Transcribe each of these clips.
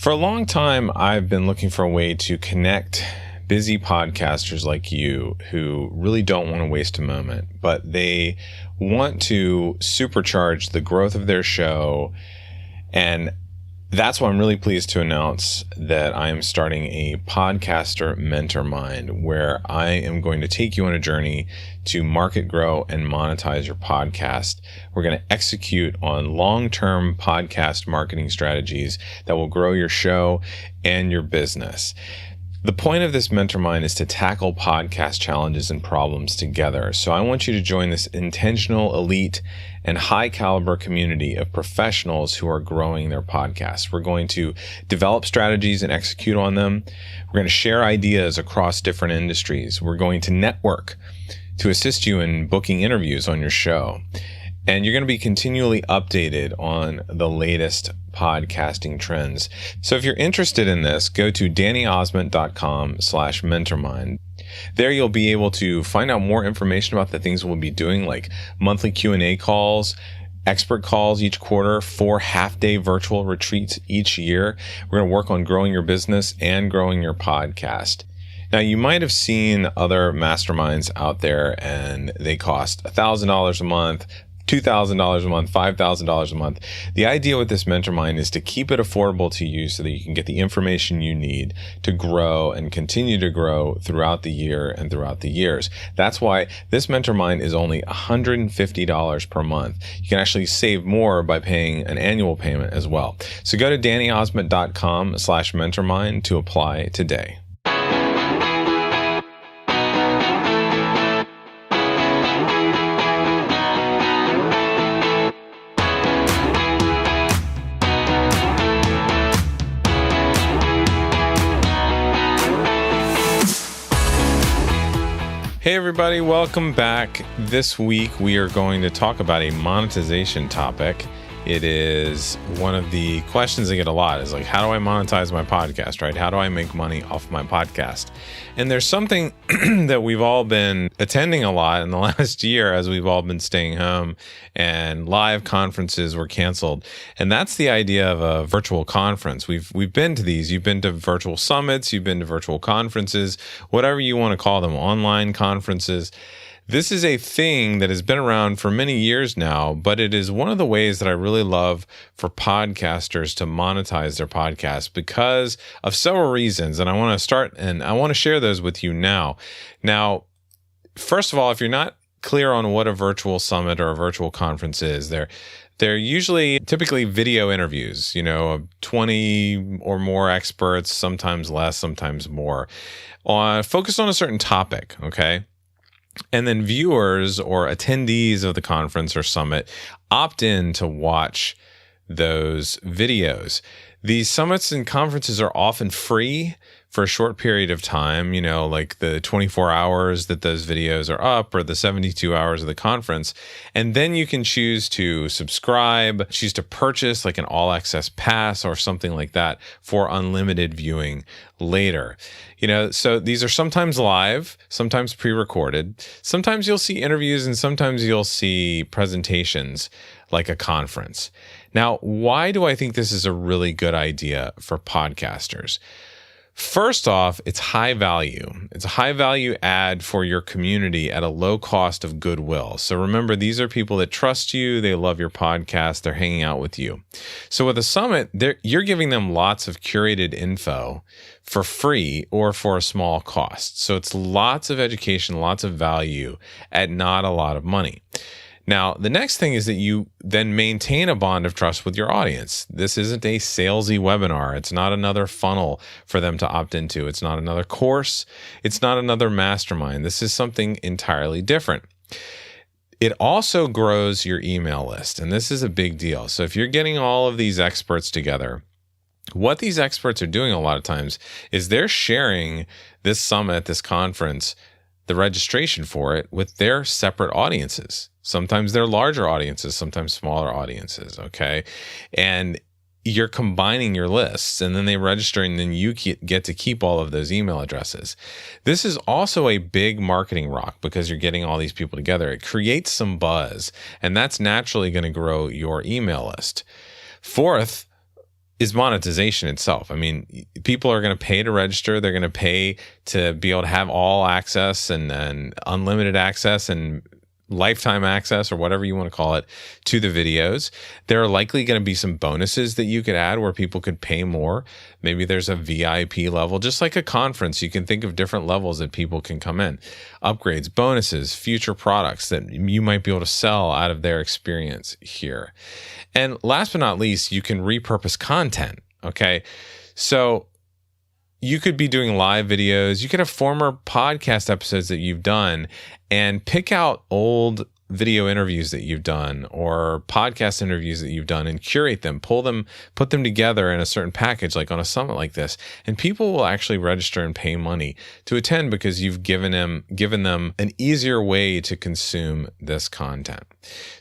For a long time, I've been looking for a way to connect busy podcasters like you who really don't want to waste a moment, but they want to supercharge the growth of their show. And that's why I'm really pleased to announce that I am starting a podcaster mentormind, where I am going to take you on a journey to market, grow, and monetize your podcast. We're going to execute on long-term podcast marketing strategies that will grow your show and your business. The point of this mentormind is to tackle podcast challenges and problems together. So I want you to join this intentional, elite, and high caliber community of professionals who are growing their podcasts. We're going to develop strategies and execute on them. We're going to share ideas across different industries. We're going to network to assist you in booking interviews on your show. And you're going to be continually updated on the latest podcasting trends. So if you're interested in this, go to dannyosment.com/mentormind. There you'll be able to find out more information about the things we'll be doing, like monthly Q&A calls, expert calls each quarter, 4 half-day virtual retreats each year. We're going to work on growing your business and growing your podcast. Now, you might have seen other masterminds out there, and they cost $1,000 a month, $2,000 a month, $5,000 a month. The idea with this mentormind is to keep it affordable to you so that you can get the information you need to grow and continue to grow throughout the year and throughout the years. That's why this mentormind is only $150 per month. You can actually save more by paying an annual payment as well. So go to dannyosment.com/mentormind to apply today. Hey everybody, welcome back. This week we are going to talk about a monetization topic. It is one of the questions I get a lot is like, how do I monetize my podcast, right? How do I make money off my podcast? And there's something that we've all been attending a lot in the last year as we've all been staying home and live conferences were canceled. And that's the idea of a virtual conference. We've been to these. You've been to virtual summits, you've been to virtual conferences, whatever you want to call them, online conferences. This is a thing that has been around for many years now, but it is one of the ways that I really love for podcasters to monetize their podcast because of several reasons. And I want to start and I want to share those with you now. Now, first of all, if you're not clear on what a virtual summit or a virtual conference is, they're typically video interviews, 20 or more experts, sometimes less, sometimes more, focused on a certain topic, okay? And then viewers or attendees of the conference or summit opt in to watch those videos. These summits and conferences are often free for a short period of time, like the 24 hours that those videos are up or the 72 hours of the conference. And then you can choose to subscribe, choose to purchase like an all access pass or something like that for unlimited viewing later. So these are sometimes live, sometimes pre-recorded. Sometimes you'll see interviews and sometimes you'll see presentations like a conference. Now, why do I think this is a really good idea for podcasters? First off, it's high value. It's a high value add for your community at a low cost of goodwill. So remember, these are people that trust you. They love your podcast. They're hanging out with you. So with a summit, you're giving them lots of curated info for free or for a small cost. So it's lots of education, lots of value at not a lot of money. Now, the next thing is that you then maintain a bond of trust with your audience. This isn't a salesy webinar. It's not another funnel for them to opt into. It's not another course. It's not another mastermind. This is something entirely different. It also grows your email list, and this is a big deal. So if you're getting all of these experts together, what these experts are doing a lot of times is they're sharing this summit, this conference, the registration for it with their separate audiences. Sometimes they're larger audiences, sometimes smaller audiences, okay? And you're combining your lists and then they register and then you get to keep all of those email addresses. This is also a big marketing rock because you're getting all these people together. It creates some buzz and that's naturally going to grow your email list. Fourth, is monetization itself. I mean, people are going to pay to register. They're going to pay to be able to have all access and unlimited access and lifetime access, or whatever you want to call it, to the videos. There are likely going to be some bonuses that you could add where people could pay more. Maybe there's a VIP level, just like a conference. You can think of different levels that people can come in. Upgrades, bonuses, future products that you might be able to sell out of their experience here. And last but not least, you can repurpose content. Okay. So you could be doing live videos. You could have former podcast episodes that you've done and pick out old video interviews that you've done or podcast interviews that you've done and curate them, pull them, put them together in a certain package, like on a summit like this. And people will actually register and pay money to attend because you've given them an easier way to consume this content.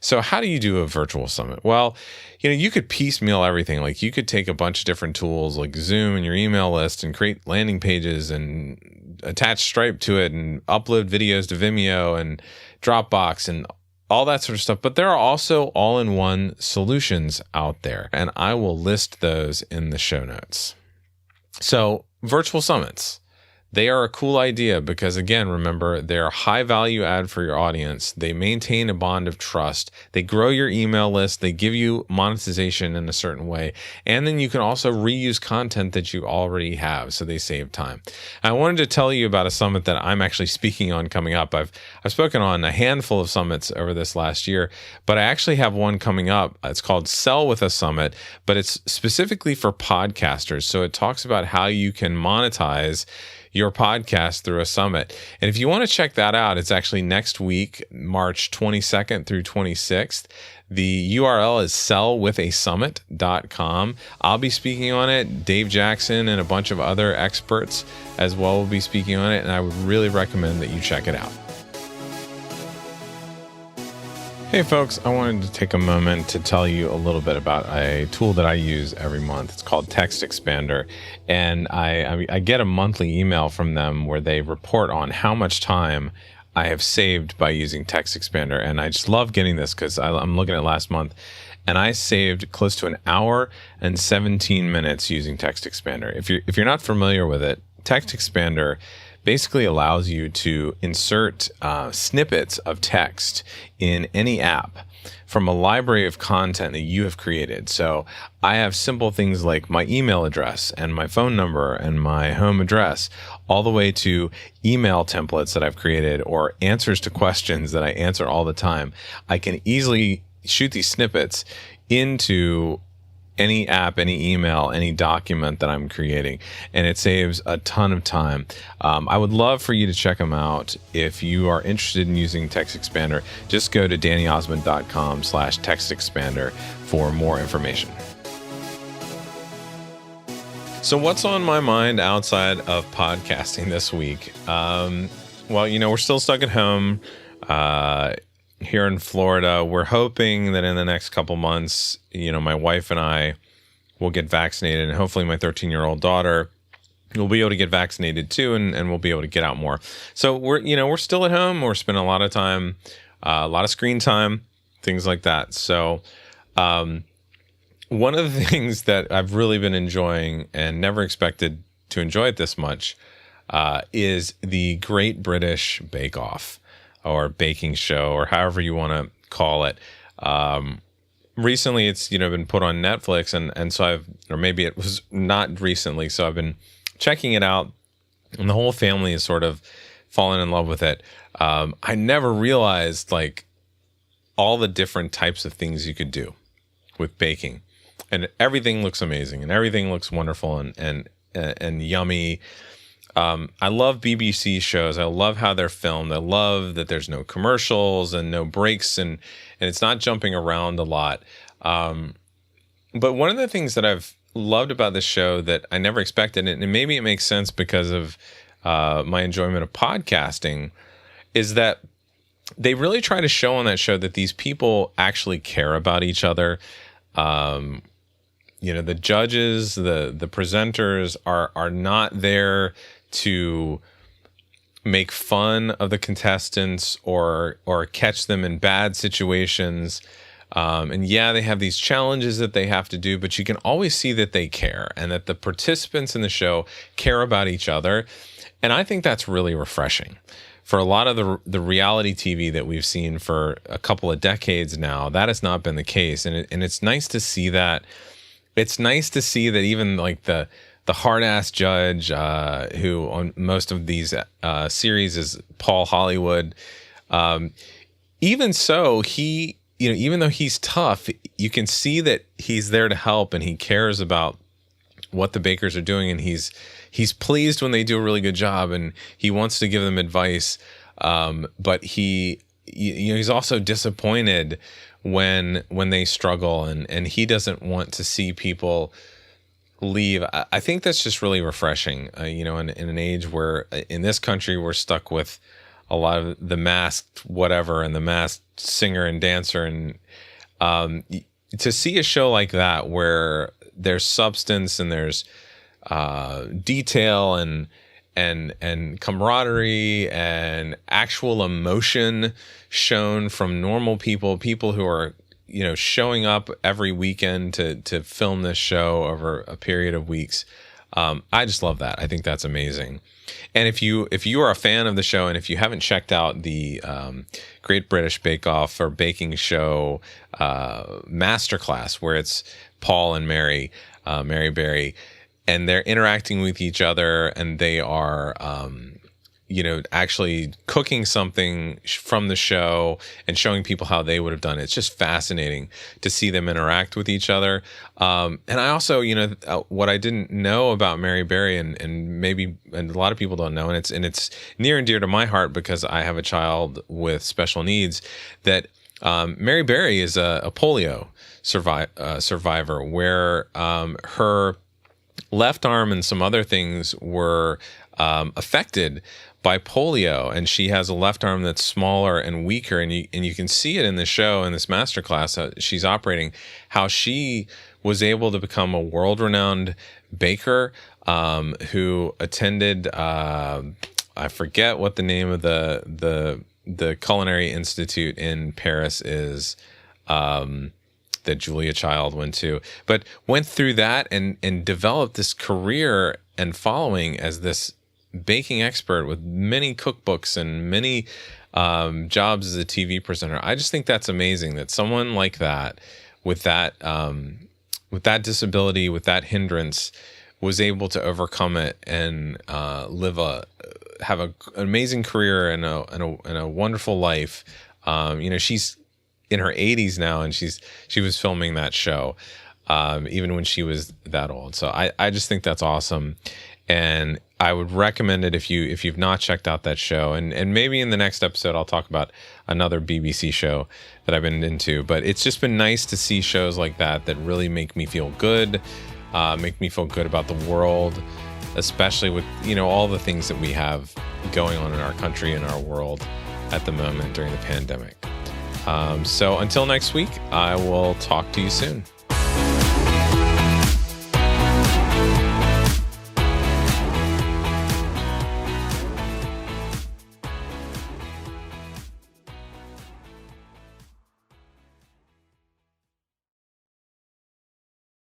So how do you do a virtual summit? Well, you could piecemeal everything. Like you could take a bunch of different tools like Zoom and your email list and create landing pages and attach Stripe to it and upload videos to Vimeo and Dropbox and all that sort of stuff. But there are also all-in-one solutions out there, and I will list those in the show notes. So virtual summits, they are a cool idea because, again, remember, they're a high value add for your audience. They maintain a bond of trust. They grow your email list. They give you monetization in a certain way. And then you can also reuse content that you already have, so they save time. I wanted to tell you about a summit that I'm actually speaking on coming up. I've spoken on a handful of summits over this last year, but I actually have one coming up. It's called Sell with a Summit, but it's specifically for podcasters. So it talks about how you can monetize your podcast through a summit. And if you want to check that out, it's actually next week, March 22nd through 26th. The URL is sellwithasummit.com. I'll be speaking on it. Dave Jackson and a bunch of other experts as well will be speaking on it, and I would really recommend that you check it out. Hey folks, I wanted to take a moment to tell you a little bit about a tool that I use every month. It's called TextExpander, and I get a monthly email from them where they report on how much time I have saved by using TextExpander. And I just love getting this because I'm looking at last month, and I saved close to an hour and 17 minutes using TextExpander. If you're not familiar with it, TextExpander basically allows you to insert snippets of text in any app from a library of content that you have created. So I have simple things like my email address and my phone number and my home address, all the way to email templates that I've created or answers to questions that I answer all the time. I can easily shoot these snippets into any app, any email, any document that I'm creating, and it saves a ton of time. I would love for you to check them out. If you are interested in using TextExpander, just go to dannyosmond.com/TextExpander for more information. So what's on my mind outside of podcasting this week? Well, we're still stuck at home. Here in Florida, we're hoping that in the next couple months, my wife and I will get vaccinated, and hopefully my 13-year-old daughter will be able to get vaccinated too, and we'll be able to get out more. So we're still at home. We're spending a lot of time, a lot of screen time, things like that. So one of the things that I've really been enjoying and never expected to enjoy it this much is the Great British Bake Off, or baking show, or however you want to call it. Recently, it's been put on Netflix, and so or maybe it was not recently. So I've been checking it out, and the whole family is sort of fallen in love with it. I never realized all the different types of things you could do with baking, and everything looks amazing, and everything looks wonderful and yummy. I love BBC shows. I love how they're filmed. I love that there's no commercials and no breaks, and it's not jumping around a lot. But one of the things that I've loved about this show that I never expected, and maybe it makes sense because of my enjoyment of podcasting, is that they really try to show on that show that these people actually care about each other. The judges, the presenters are not there to make fun of the contestants or catch them in bad situations. And yeah, they have these challenges that they have to do, but you can always see that they care and that the participants in the show care about each other. And I think that's really refreshing. For a lot of the reality TV that we've seen for a couple of decades now, that has not been the case. And it's nice to see that. It's nice to see that even like the hard-ass judge who on most of these series is Paul Hollywood. Even so, he, even though he's tough, you can see that he's there to help and he cares about what the bakers are doing, and he's pleased when they do a really good job, and he wants to give them advice. But he's also disappointed when they struggle, and he doesn't want to see people leave. I think that's just really refreshing. In an age where in this country we're stuck with a lot of the masked whatever and the masked singer and dancer, and to see a show like that where there's substance and there's detail and camaraderie and actual emotion shown from normal people who are showing up every weekend to film this show over a period of weeks. I just love that. I think that's amazing. And if you are a fan of the show, and if you haven't checked out the Great British Bake Off or baking show masterclass, where it's Paul and Mary Berry, and they're interacting with each other, and they are actually cooking something from the show and showing people how they would have done it. It's just fascinating to see them interact with each other. And I also, what I didn't know about Mary Berry, and a lot of people don't know, and it's near and dear to my heart because I have a child with special needs, that Mary Berry is a polio survivor, where her left arm and some other things were affected by polio, and she has a left arm that's smaller and weaker, and you can see it in the show, in this masterclass she's operating, how she was able to become a world-renowned baker who attended I forget what the name of the culinary institute in Paris is, that Julia Child went to, but went through that and developed this career and following as this baking expert with many cookbooks and many jobs as a TV presenter. I just think that's amazing that someone like that, with that disability, with that hindrance, was able to overcome it and have an amazing career and a wonderful life. She's in her 80s now, and she was filming that show even when she was that old. So I just think that's awesome, and I would recommend it if you've not checked out that show. And maybe in the next episode I'll talk about another BBC show that I've been into. But it's just been nice to see shows like that really make me feel good, make me feel good about the world, especially with all the things that we have going on in our country and our world at the moment during the pandemic. So until next week, I will talk to you soon.